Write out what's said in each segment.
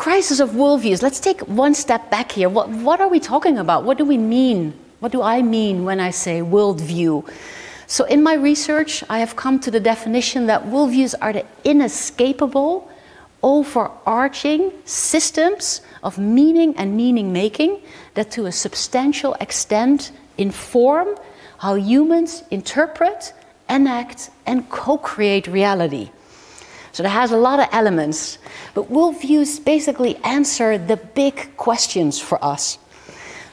crisis of worldviews. Let's take one step back here. What are we talking about? What do we mean? What do I mean when I say worldview? So in my research, I have come to the definition that worldviews are the inescapable, overarching systems of meaning and meaning making that to a substantial extent inform how humans interpret, enact, and co-create reality. So that has a lot of elements, but worldviews basically answer the big questions for us.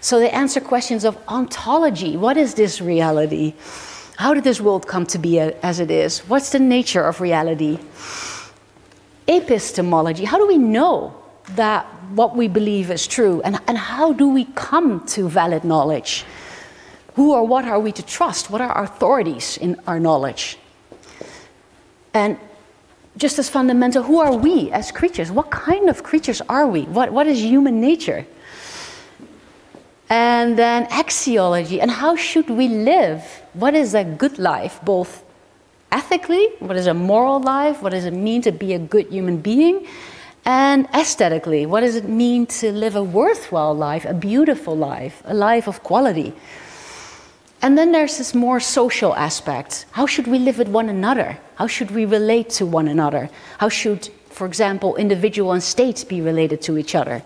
So they answer questions of ontology. What is this reality? How did this world come to be as it is? What's the nature of reality? Epistemology. How do we know that what we believe is true? And how do we come to valid knowledge? Who or what are we to trust? What are our authorities in our knowledge? And just as fundamental, who are we as creatures? What kind of creatures are we? What is human nature? And then axiology, and how should we live? What is a good life, both ethically, what is a moral life, what does it mean to be a good human being, and aesthetically, what does it mean to live a worthwhile life, a beautiful life, a life of quality? And then there's this more social aspect. How should we live with one another? How should we relate to one another? How should, for example, individual and states be related to each other?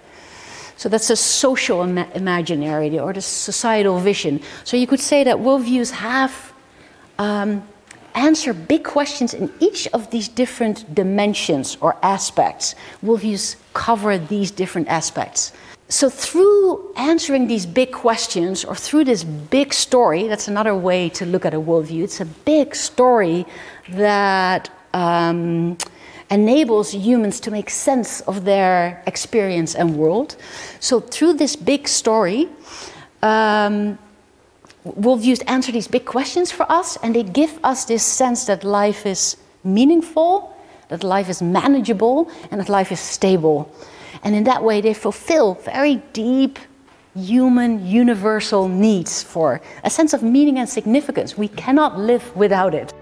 So that's a social imaginary or the societal vision. So you could say that worldviews have answer big questions in each of these different dimensions or aspects. Worldviews cover these different aspects. So through answering these big questions or through this big story, that's another way to look at a worldview. It's a big story that enables humans to make sense of their experience and world. So through this big story, worldviews answer these big questions for us, and they give us this sense that life is meaningful, that life is manageable, and that life is stable. And in that way, they fulfill very deep human, universal needs for a sense of meaning and significance. We cannot live without it.